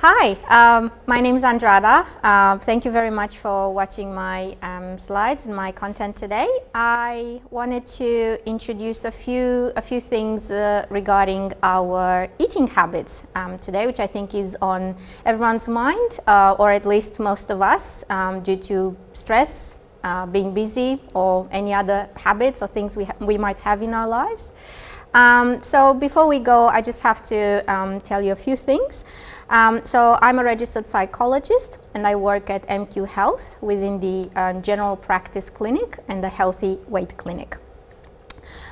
Hi, my name is Andrada. Thank you very much for watching my slides and my content today. I wanted to introduce a few things regarding our eating habits today, which I think is on everyone's mind, or at least most of us, due to stress, being busy, or any other habits or things we might have in our lives. So before we go, I just have to tell you a few things. So I'm a registered psychologist and I work at MQ Health within the general practice clinic and the healthy weight clinic.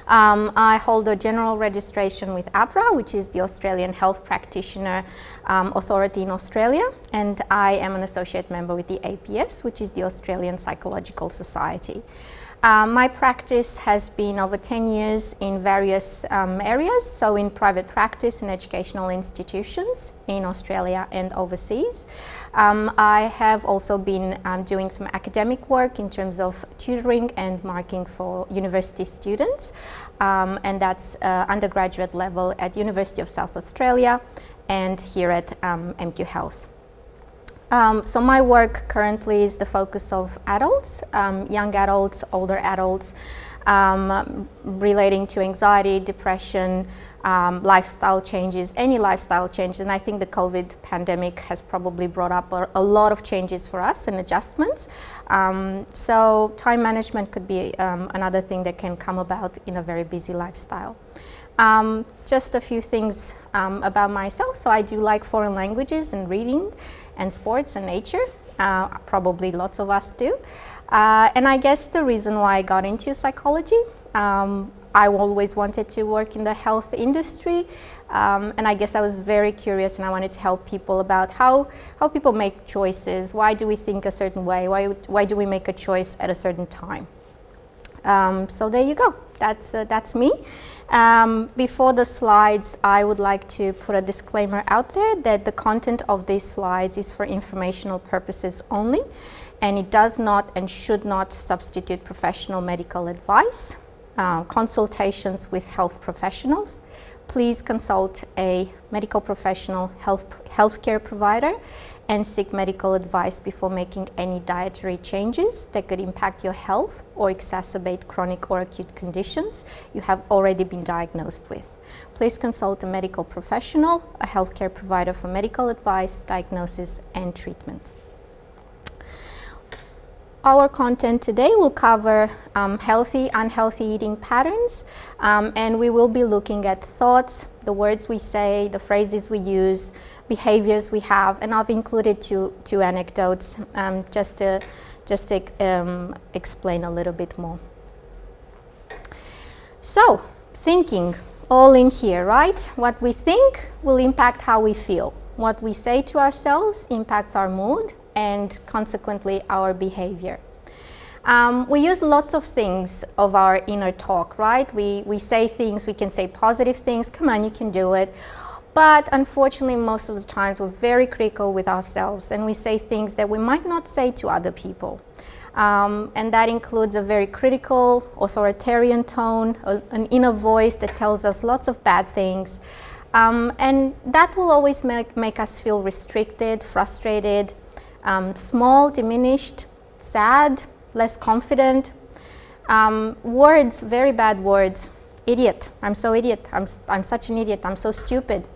I hold a general registration with APRA, which is the Australian Health Practitioner Authority in Australia, and I am an associate member with the APS, which is the Australian Psychological Society. My practice has been over 10 years in various areas, so in private practice in educational institutions in Australia and overseas. I have also been doing some academic work in terms of tutoring and marking for university students, and that's undergraduate level at University of South Australia and here at MQ Health. So my work currently is the focus of adults, young adults, older adults, relating to anxiety, depression, lifestyle changes, any lifestyle changes. And I think the COVID pandemic has probably brought up a lot of changes for us and adjustments. So time management could be another thing that can come about in a very busy lifestyle. Just a few things about myself. So I do like foreign languages and reading and sports and nature. Probably lots of us do. And I guess the reason why I got into psychology, I always wanted to work in the health industry. And I guess I was very curious and I wanted to help people about how people make choices. Why do we think a certain way? Why do we make a choice at a certain time? So there you go. That's me. Before the slides, I would like to put a disclaimer out there that the content of these slides is for informational purposes only, and it does not and should not substitute professional medical advice, consultations with health professionals. Please consult a medical professional, healthcare provider, and seek medical advice before making any dietary changes that could impact your health or exacerbate chronic or acute conditions you have already been diagnosed with. Please consult a medical professional, a healthcare provider for medical advice, diagnosis, and treatment. Our content today will cover healthy, unhealthy eating patterns, and we will be looking at thoughts, the words we say, the phrases we use, behaviors we have, and I've included two anecdotes just to explain a little bit more. So, thinking, all in here, right? What we think will impact how we feel. What we say to ourselves impacts our mood and consequently our behavior. We use lots of things of our inner talk, right? We say things, we can say positive things, come on, you can do it. But unfortunately, most of the times we're very critical with ourselves and we say things that we might not say to other people. And that includes a very critical, authoritarian tone, an inner voice that tells us lots of bad things. And that will always make us feel restricted, frustrated, small, diminished, sad, less confident. Words, very bad words. Idiot, I'm so idiot, I'm such an idiot, I'm so stupid.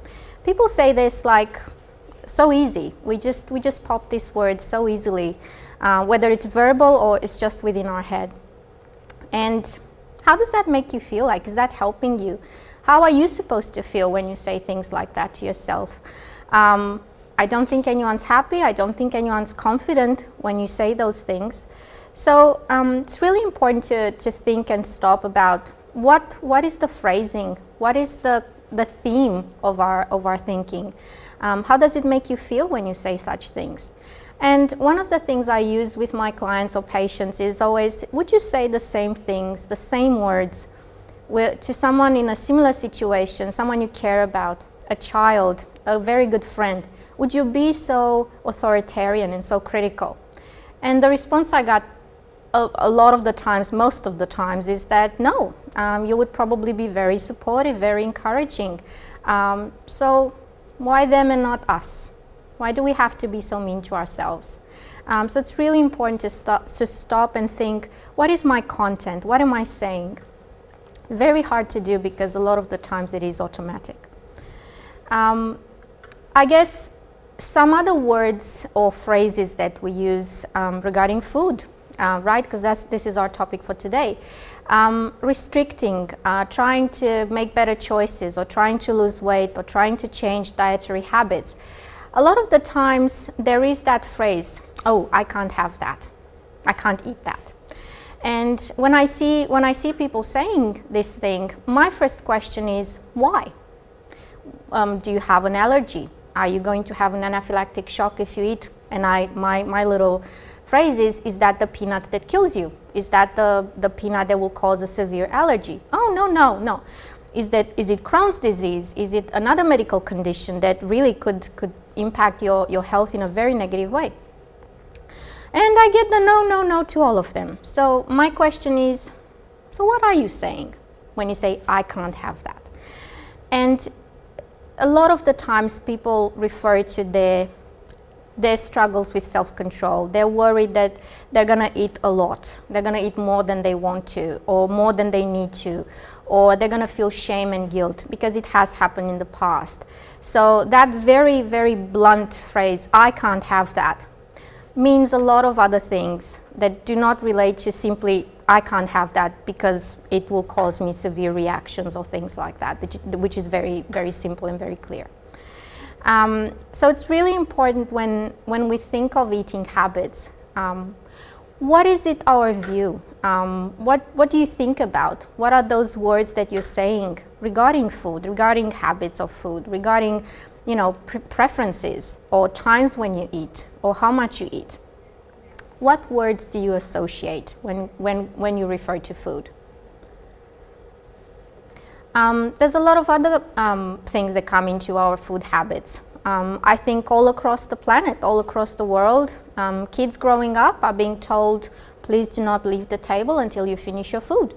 People say this like so easy. We just pop these words so easily, whether it's verbal or it's just within our head. And how does that make you feel like? Is that helping you? How are you supposed to feel when you say things like that to yourself? I don't think anyone's happy. I don't think anyone's confident when you say those things. So it's really important to think and stop about what is the phrasing, what is the theme of our thinking. How does it make you feel when you say such things? And one of the things I use with my clients or patients is always, would you say the same things, the same words to someone in a similar situation, someone you care about, a child, a very good friend? Would you be so authoritarian and so critical? And the response I got a lot of the times, most of the times, is that no, you would probably be very supportive, very encouraging. So why them and not us? Why do we have to be so mean to ourselves? So it's really important to stop and think, what is my content? What am I saying? Very hard to do because a lot of the times it is automatic. I guess some other words or phrases that we use regarding food, right? Because this is our topic for today. Restricting, trying to make better choices, or trying to lose weight, or trying to change dietary habits. A lot of the times there is that phrase, oh, I can't have that. I can't eat that. And when I see people saying this thing, my first question is, why? Do you have an allergy? Are you going to have an anaphylactic shock if you eat? And my little phrase is that the peanut that kills you? Is that the peanut that will cause a severe allergy? Oh, no. Is it Crohn's disease? Is it another medical condition that really could impact your health in a very negative way? And I get the no to all of them. So my question is, so what are you saying when you say, I can't have that? And a lot of the times people refer to their struggles with self-control. They're worried that they're gonna eat a lot. They're gonna eat more than they want to, or more than they need to, or they're gonna feel shame and guilt because it has happened in the past. So that very, very blunt phrase, I can't have that, means a lot of other things that do not relate to simply, I can't have that because it will cause me severe reactions or things like that, which is very, very simple and very clear. So it's really important when we think of eating habits, what is it our view? What do you think about? What are those words that you're saying regarding food, regarding habits of food, regarding preferences or times when you eat or how much you eat? What words do you associate when you refer to food? There's a lot of other things that come into our food habits. I think all across the planet, all across the world, kids growing up are being told, please do not leave the table until you finish your food.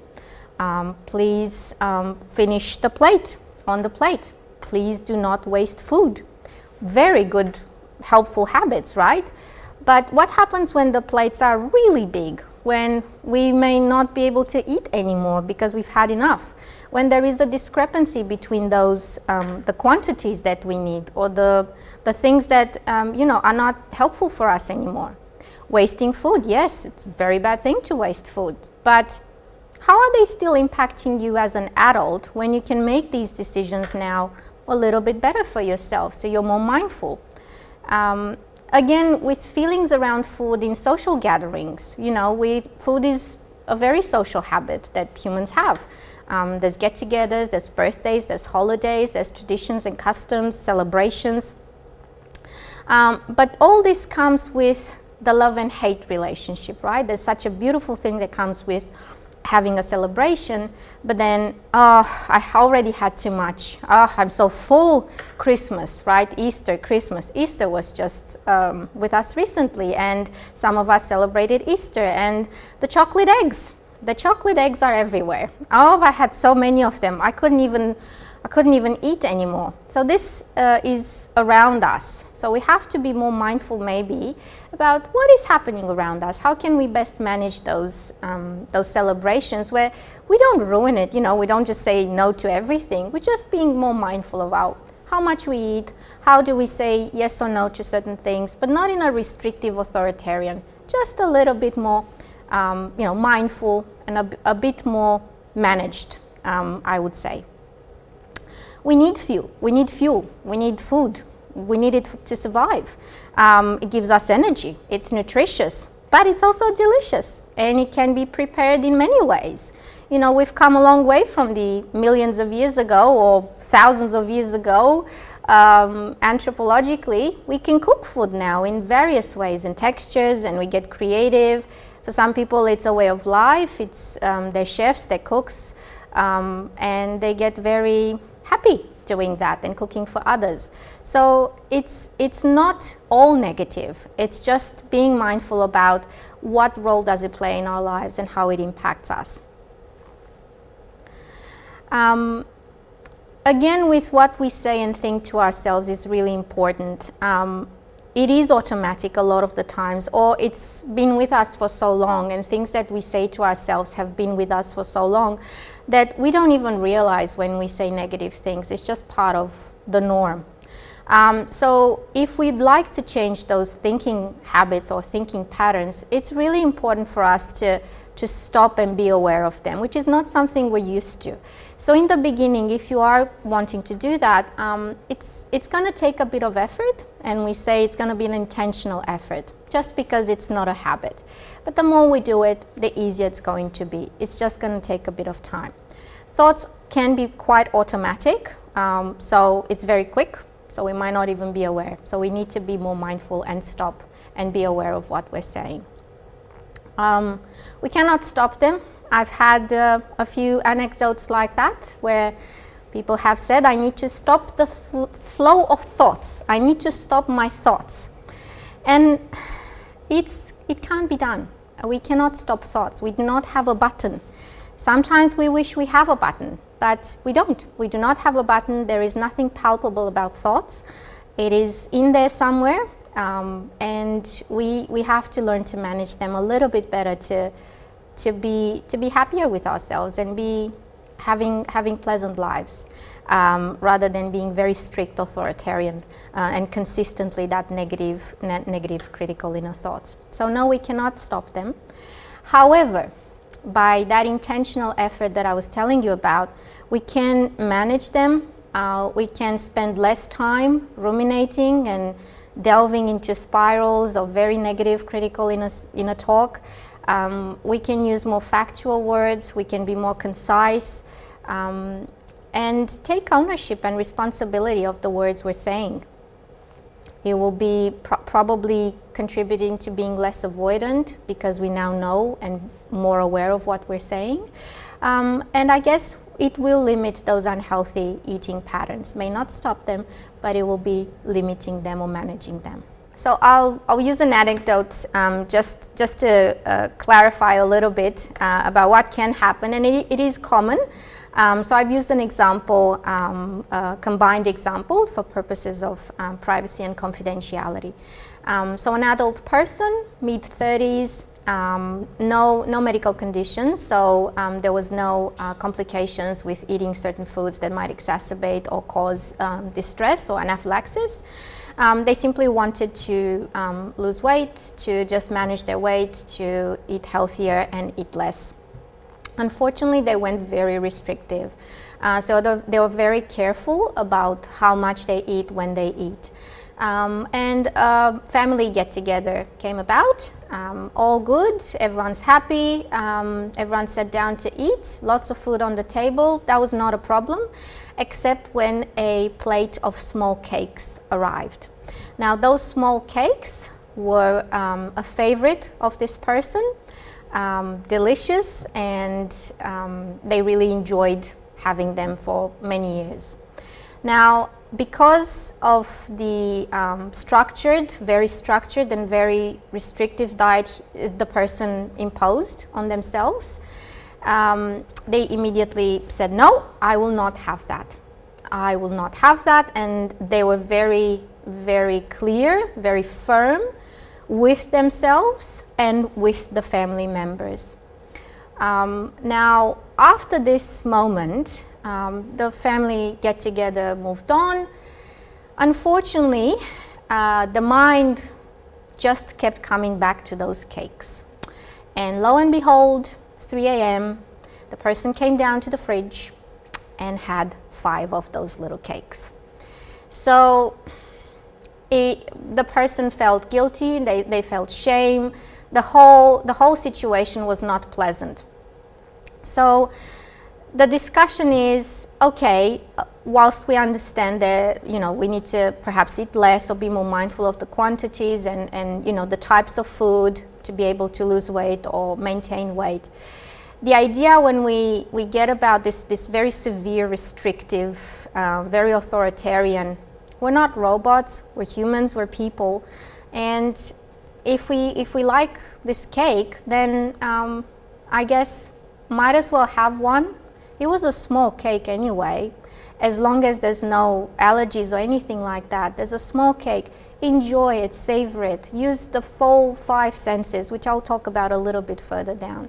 Please finish the plate, on the plate. Please do not waste food. Very good, helpful habits, right? But what happens when the plates are really big? When we may not be able to eat anymore because we've had enough? When there is a discrepancy between those, the quantities that we need, or the things that are not helpful for us anymore? Wasting food, yes, it's a very bad thing to waste food. But how are they still impacting you as an adult when you can make these decisions now a little bit better for yourself, so you're more mindful? Again, with feelings around food in social gatherings, food is a very social habit that humans have. There's get-togethers, there's birthdays, there's holidays, there's traditions and customs, celebrations. But all this comes with the love and hate relationship, right? There's such a beautiful thing that comes with having a celebration, but then, I already had too much. I'm so full. Christmas, right? Easter, Christmas. Easter was just with us recently, and some of us celebrated Easter. And the chocolate eggs. The chocolate eggs are everywhere. I had so many of them. I couldn't even eat anymore. So this is around us. So we have to be more mindful maybe about what is happening around us. How can we best manage those celebrations where we don't ruin it, we don't just say no to everything. We're just being more mindful about how much we eat, how do we say yes or no to certain things, but not in a restrictive authoritarian, just a little bit more mindful and a bit more managed, I would say. We need fuel, we need food, we need it to survive. It gives us energy, it's nutritious, but it's also delicious, and it can be prepared in many ways. We've come a long way from the millions of years ago or thousands of years ago. Anthropologically, we can cook food now in various ways and textures, and we get creative. For some people, it's a way of life. It's they're chefs, they're cooks, and they get very happy doing that and cooking for others. So it's not all negative. It's just being mindful about what role does it play in our lives and how it impacts us. Again, with what we say and think to ourselves is really important. it is automatic a lot of the times, or it's been with us for so long, and things that we say to ourselves have been with us for so long that we don't even realize when we say negative things. It's just part of the norm. So if we'd like to change those thinking habits or thinking patterns, it's really important for us to stop and be aware of them, which is not something we're used to. So in the beginning, if you are wanting to do that, it's going to take a bit of effort, and we say it's going to be an intentional effort, just because it's not a habit. But the more we do it, the easier it's going to be. It's just going to take a bit of time. Thoughts can be quite automatic, so it's very quick, so we might not even be aware. So we need to be more mindful and stop and be aware of what we're saying. We cannot stop them. I've had a few anecdotes like that where people have said, I need to stop the flow of thoughts. I need to stop my thoughts. And it can't be done. We cannot stop thoughts. We do not have a button. Sometimes we wish we have a button, but we don't. We do not have a button. There is nothing palpable about thoughts. It is in there somewhere. And we have to learn to manage them a little bit better to be happier with ourselves and be having pleasant lives, rather than being very strict, authoritarian, and consistently that negative critical inner thoughts. So no, we cannot stop them. However, by that intentional effort that I was telling you about, we can manage them. We can spend less time ruminating and delving into spirals of very negative critical inner talk. We can use more factual words, we can be more concise, and take ownership and responsibility of the words we're saying. It will be probably contributing to being less avoidant, because we now know and more aware of what we're saying. And I guess it will limit those unhealthy eating patterns. May not stop them, but it will be limiting them or managing them. So I'll use an anecdote just to clarify a little bit about what can happen, and it is common. So I've used an example, a combined example for purposes of privacy and confidentiality. So an adult person, mid-30s, no medical conditions, so there was no complications with eating certain foods that might exacerbate or cause distress or anaphylaxis. They simply wanted to lose weight, to just manage their weight, to eat healthier and eat less. Unfortunately, they went very restrictive. So they were very careful about how much they eat when they eat. And a family get-together came about, all good, everyone's happy, everyone sat down to eat, lots of food on the table. That was not a problem, except when a plate of small cakes arrived. Now, those small cakes were a favorite of this person, delicious, and they really enjoyed having them for many years. Now, because of the very structured and very restrictive diet the person imposed on themselves, they immediately said, no, I will not have that. I will not have that. And they were very, very clear, very firm with themselves and with the family members. Now, after this moment, the family get-together moved on. Unfortunately, the mind just kept coming back to those cakes. And lo and behold, 3 a.m., the person came down to the fridge and had 5 of those little cakes. So the person felt guilty, they felt shame. The whole situation was not pleasant. So the discussion is, okay, whilst we understand that, we need to perhaps eat less or be more mindful of the quantities and the types of food to be able to lose weight or maintain weight. The idea when we get about this very severe, restrictive, very authoritarian, we're not robots, we're humans, we're people, and if we like this cake, then I guess might as well have one. It was a small cake anyway, as long as there's no allergies or anything like that. There's a small cake. enjoy it, savor it, use the full 5 senses, which I'll talk about a little bit further down.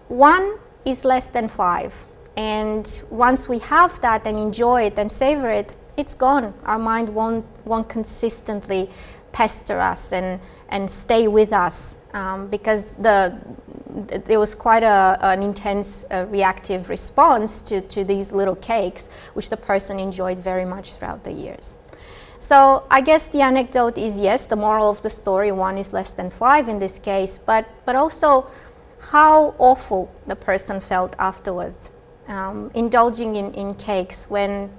1 is less than 5, and once we have that and enjoy it and savor it, it's gone. Our mind won't consistently pester us and stay with us, because there was quite an intense reactive response to these little cakes, which the person enjoyed very much throughout the years. So I guess the anecdote is, yes, the moral of the story, 1 is less than 5 in this case, but also how awful the person felt afterwards, indulging in cakes when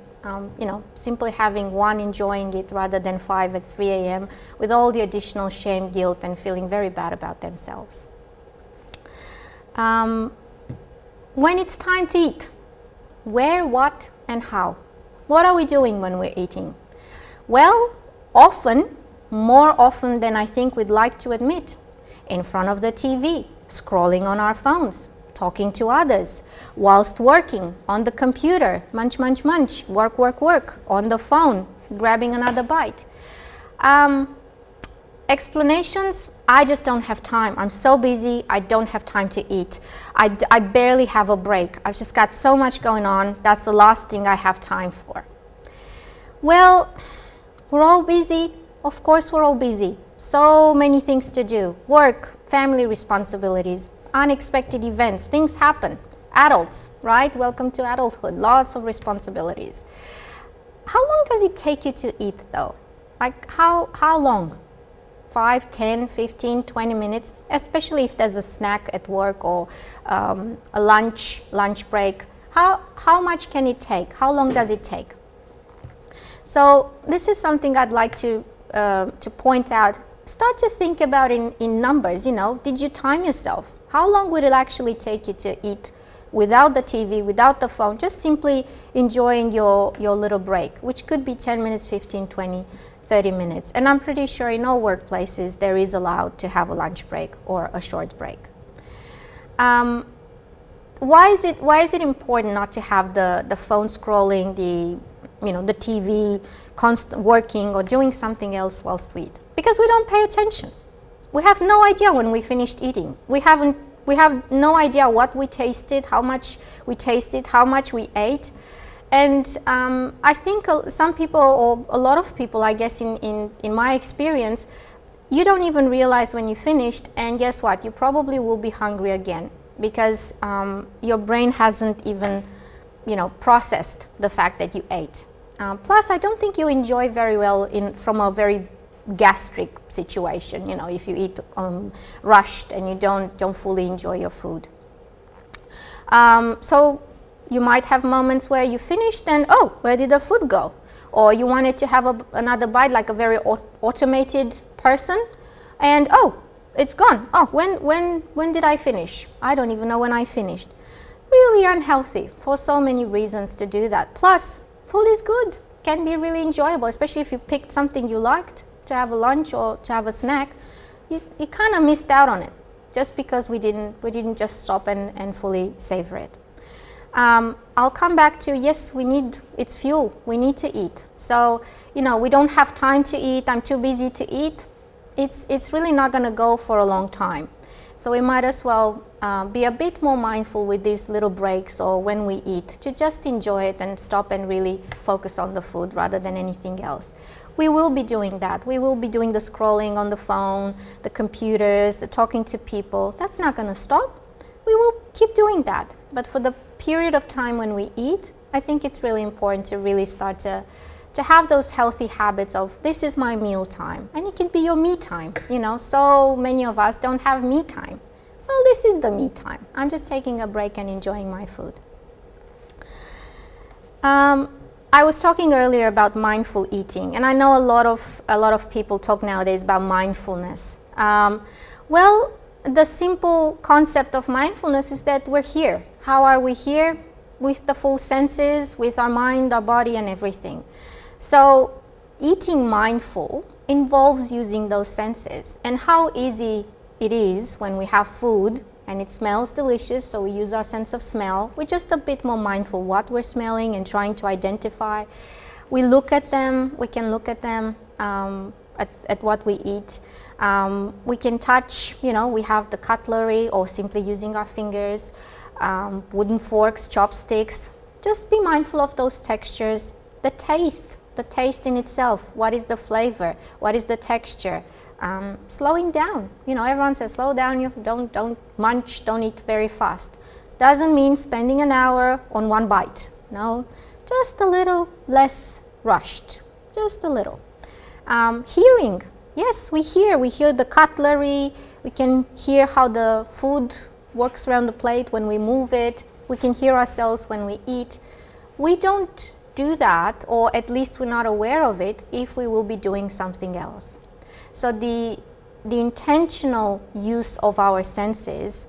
simply having 1, enjoying it, rather than 5 at 3 a.m. with all the additional shame, guilt, and feeling very bad about themselves. When it's time to eat, where, what, and how? What are we doing when we're eating? Well, often, more often than I think we'd like to admit, in front of the TV, scrolling on our phones, talking to others, whilst working, on the computer, munch, munch, munch, work, work, work, on the phone, grabbing another bite. Explanations, I just don't have time. I'm so busy, I don't have time to eat. I barely have a break. I've just got so much going on, that's the last thing I have time for. Well, we're all busy. Of course we're all busy. So many things to do. Work, family responsibilities, unexpected events, things happen. Adults, right? Welcome to adulthood, lots of responsibilities. How long does it take you to eat though? Like how long? 5, 10, 15, 20 minutes, especially if there's a snack at work or a lunch break. How much can it take? How long does it take? So this is something I'd like to point out. Start to think about in numbers, did you time yourself? How long would it actually take you to eat without the TV, without the phone, just simply enjoying your little break, which could be 10 minutes, 15, 20, 30 minutes. And I'm pretty sure in all workplaces there is allowed to have a lunch break or a short break. Why is it important not to have the phone scrolling, the TV, constant working or doing something else whilst we eat? Because we don't pay attention. We have no idea when we finished eating. We have no idea what we tasted, how much we tasted, how much we ate. And I think some people, or a lot of people, I guess in my experience, you don't even realize when you finished, and guess what? You probably will be hungry again because your brain hasn't even, processed the fact that you ate. Plus, I don't think you enjoy very well from a very gastric situation, if you eat rushed and you don't fully enjoy your food. So you might have moments where you finished and, oh, where did the food go? Or you wanted to have another bite like a very automated person, and oh, it's gone. Oh, when did I finish? I don't even know when I finished. Really unhealthy for so many reasons to do that. Plus, food is good, can be really enjoyable, especially if you picked something you liked to have a lunch or to have a snack. You kind of missed out on it just because we didn't just stop and fully savor it. I'll come back to, yes, it's fuel, we need to eat. So, we don't have time to eat, I'm too busy to eat. It's really not going to go for a long time. So we might as well be a bit more mindful with these little breaks or when we eat, to just enjoy it and stop and really focus on the food rather than anything else. We will be doing that. We will be doing the scrolling on the phone, the computers, the talking to people. That's not going to stop. We will keep doing that. But for the period of time when we eat, I think it's really important to really start to have those healthy habits of, this is my meal time, and it can be your me time. So many of us don't have me time. Well, this is the me time. I'm just taking a break and enjoying my food. I was talking earlier about mindful eating, and I know a lot of people talk nowadays about mindfulness. Well, the simple concept of mindfulness is that we're here. How are we here? With the full senses, with our mind, our body, and everything. So eating mindful involves using those senses, and how easy it is when we have food and it smells delicious, so we use our sense of smell. We're just a bit more mindful what we're smelling and trying to identify. We look at them, we can look at them at what we eat. We can touch, we have the cutlery or simply using our fingers, wooden forks, chopsticks. Just be mindful of those textures. The taste in itself. What is the flavor? What is the texture? Slowing down. Everyone says slow down, you don't munch, don't eat very fast. Doesn't mean spending an hour on one bite. No, just a little less rushed, just a little. Hearing. Yes, we hear the cutlery, we can hear how the food works around the plate when we move it, we can hear ourselves when we eat. We don't do that, or at least we're not aware of it, if we will be doing something else. So the intentional use of our senses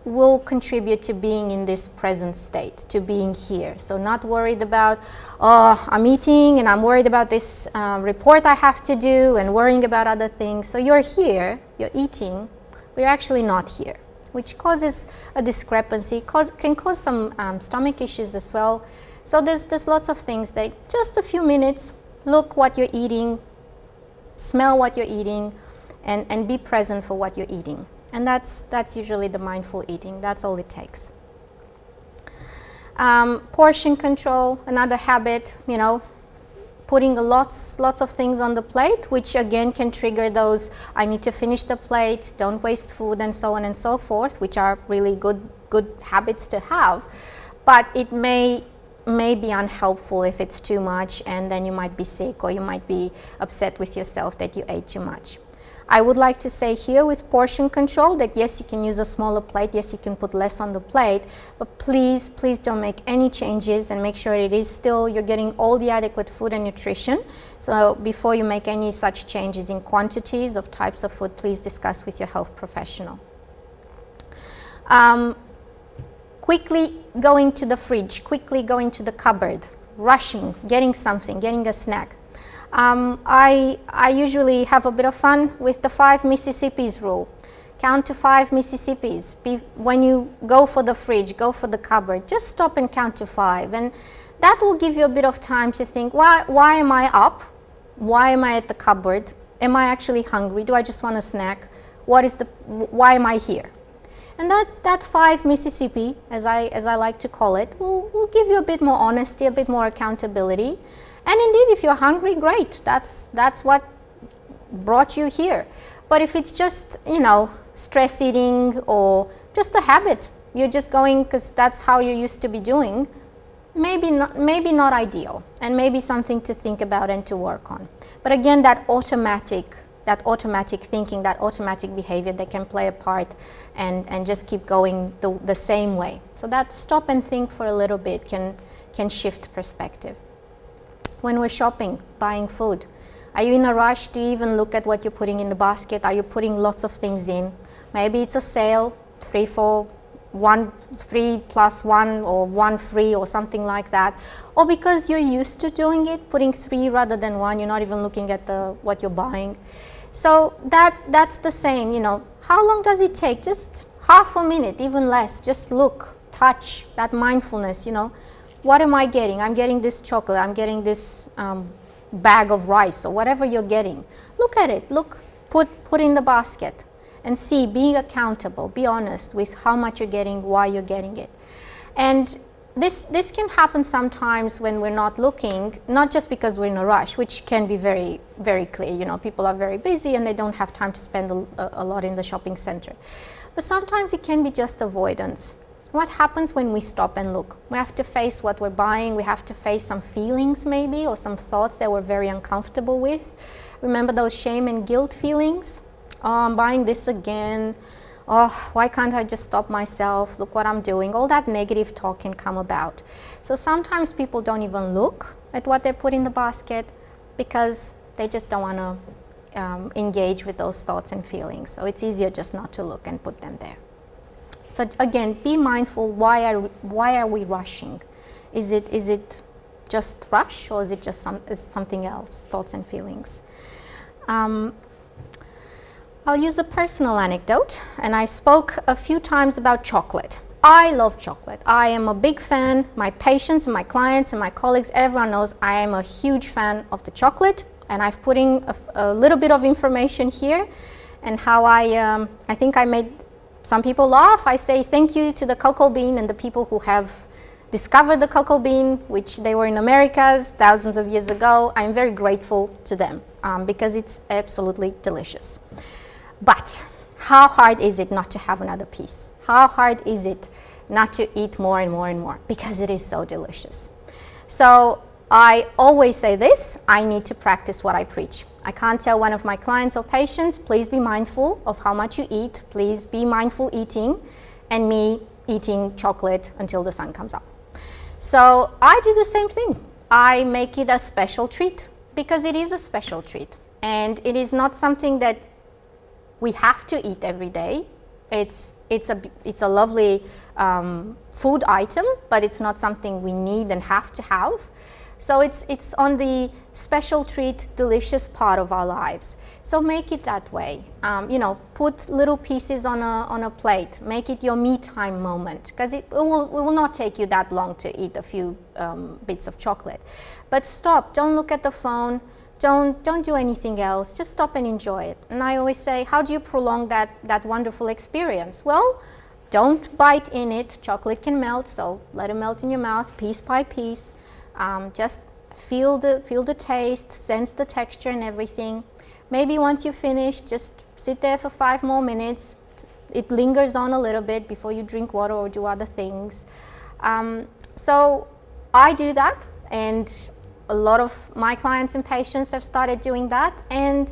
will contribute to being in this present state, to being here. So not worried about, I'm eating and I'm worried about this report I have to do and worrying about other things. So you're here, you're eating, but you're actually not here, which causes a discrepancy, can cause some stomach issues as well. So there's lots of things that just a few minutes, look what you're eating, smell what you're eating, and be present for what you're eating. And that's usually the mindful eating. That's all it takes. Portion control, another habit, putting lots of things on the plate, which again can trigger those, I need to finish the plate, don't waste food, and so on and so forth, which are really good habits to have. But it may be unhelpful if it's too much, and then you might be sick or you might be upset with yourself that you ate too much. I would like to say here with portion control that yes, you can use a smaller plate, yes, you can put less on the plate, but please don't make any changes and make sure it is still, you're getting all the adequate food and nutrition. So before you make any such changes in quantities of types of food, please discuss with your health professional. Quickly going to the fridge, quickly going to the cupboard, rushing, getting something, getting a snack. I usually have a bit of fun with the 5 Mississippis rule. Count to 5 Mississippis. When you go for the fridge, go for the cupboard, just stop and count to 5. And that will give you a bit of time to think, why am I up? Why am I at the cupboard? Am I actually hungry? Do I just want a snack? Why am I here? And that 5 Mississippi, as I like to call it, will give you a bit more honesty, a bit more accountability. And indeed, if you're hungry, great. That's what brought you here. But if it's just, stress eating or just a habit, you're just going because that's how you used to be doing, maybe not ideal, and maybe something to think about and to work on. But again, that automatic thinking, that automatic behavior that can play a part and just keep going the same way. So that stop and think for a little bit can shift perspective. When we're shopping, buying food, are you in a rush? Do you even look at what you're putting in the basket? Are you putting lots of things in? Maybe it's a sale, 3 for 1, 3 plus 1 or 1 free or something like that. Or because you're used to doing it, putting 3 rather than 1, you're not even looking at what you're buying. So that's the same, How long does it take? Just half a minute, even less. Just look, touch, that mindfulness, What am I getting? I'm getting this chocolate, I'm getting this bag of rice or whatever you're getting. Look at it, put in the basket and see, being accountable, be honest with how much you're getting, why you're getting it. And this can happen sometimes when we're not looking, not just because we're in a rush, which can be very, very clear. People are very busy and they don't have time to spend a lot in the shopping center. But sometimes it can be just avoidance. What happens when we stop and look? We have to face what we're buying, we have to face some feelings maybe, or some thoughts that we're very uncomfortable with. Remember those shame and guilt feelings? Oh, I'm buying this again. Oh, why can't I just stop myself? Look what I'm doing. All that negative talk can come about. So sometimes people don't even look at what they put in the basket because they just don't want to engage with those thoughts and feelings. So it's easier just not to look and put them there. So again, be mindful, why are we rushing? Is it just rush, or is it just something else, thoughts and feelings? I'll use a personal anecdote, and I spoke a few times about chocolate. I love chocolate. I am a big fan. My patients and my clients and my colleagues, everyone knows I am a huge fan of the chocolate. And I've put in a little bit of information here and how I think I made some people laugh. I say thank you to the cocoa bean and the people who have discovered the cocoa bean, which they were in Americas thousands of years ago. I'm very grateful to them because it's absolutely delicious. But how hard is it not to have another piece? How hard is it not to eat more and more and more? Because it is so delicious. So I always say this, I need to practice what I preach. I can't tell one of my clients or patients, please be mindful of how much you eat, please be mindful eating, and me eating chocolate until the sun comes up. So I do the same thing. I make it a special treat because it is a special treat. And it is not something that we have to eat every day. It's a lovely food item, but it's not something we need and have to have. So it's on the special treat, delicious part of our lives. So make it that way. You know, put little pieces on a plate. Make it your me time moment, because it will not take you that long to eat a few bits of chocolate. But stop. Don't look at the phone. Don't do anything else. Just stop and enjoy it. And I always say, how do you prolong that wonderful experience? Well, don't bite in it. Chocolate can melt, so let it melt in your mouth piece by piece. Just feel the taste, sense the texture and everything. Maybe once you finish, just sit there for 5 more minutes. It lingers on a little bit before you drink water or do other things. So I do that, and a lot of my clients and patients have started doing that, and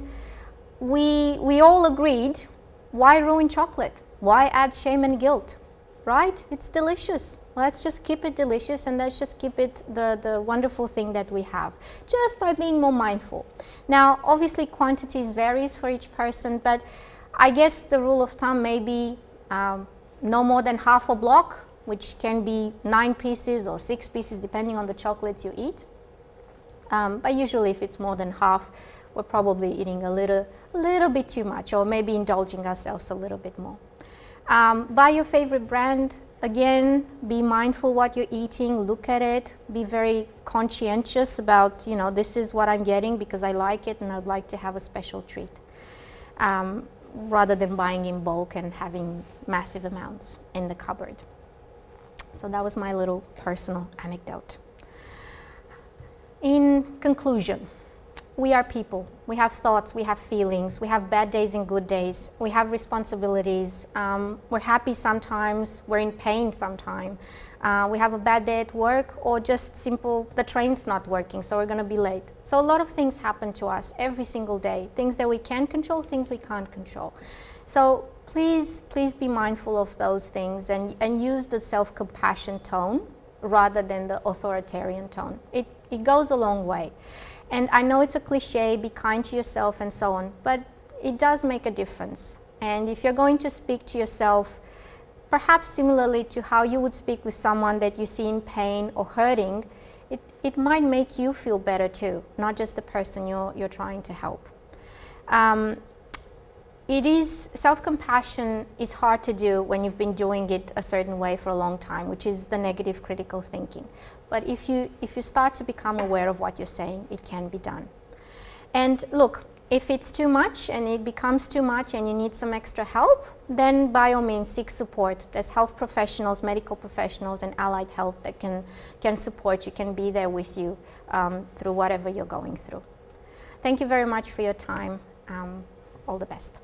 we all agreed, why ruin chocolate? Why add shame and guilt, right? It's delicious. Let's just keep it delicious, and let's just keep it the wonderful thing that we have, just by being more mindful. Now, obviously quantities varies for each person, but I guess the rule of thumb may be no more than half a block, which can be 9 pieces or 6 pieces, depending on the chocolates you eat. But usually if it's more than half, we're probably eating a little bit too much, or maybe indulging ourselves a little bit more. Buy your favorite brand. Again, be mindful what you're eating, look at it, be very conscientious about, you know, this is what I'm getting because I like it and I'd like to have a special treat, rather than buying in bulk and having massive amounts in the cupboard. So that was my little personal anecdote. In conclusion, we are people. We have thoughts, we have feelings, we have bad days and good days, we have responsibilities, we're happy sometimes, we're in pain sometimes, we have a bad day at work, or just simple, the train's not working, so we're gonna be late. So a lot of things happen to us every single day, things that we can control, things we can't control. So please be mindful of those things, and use the self-compassion tone rather than the authoritarian tone. It goes a long way. And I know it's a cliche, be kind to yourself and so on, but it does make a difference. And if you're going to speak to yourself, perhaps similarly to how you would speak with someone that you see in pain or hurting, it might make you feel better too, not just the person you're trying to help. Self-compassion is hard to do when you've been doing it a certain way for a long time, which is the negative critical thinking. But if you start to become aware of what you're saying, it can be done. And look, if it's too much and it becomes too much and you need some extra help, then by all means seek support. There's health professionals, medical professionals, and allied health that can support you, can be there with you through whatever you're going through. Thank you very much for your time. All the best.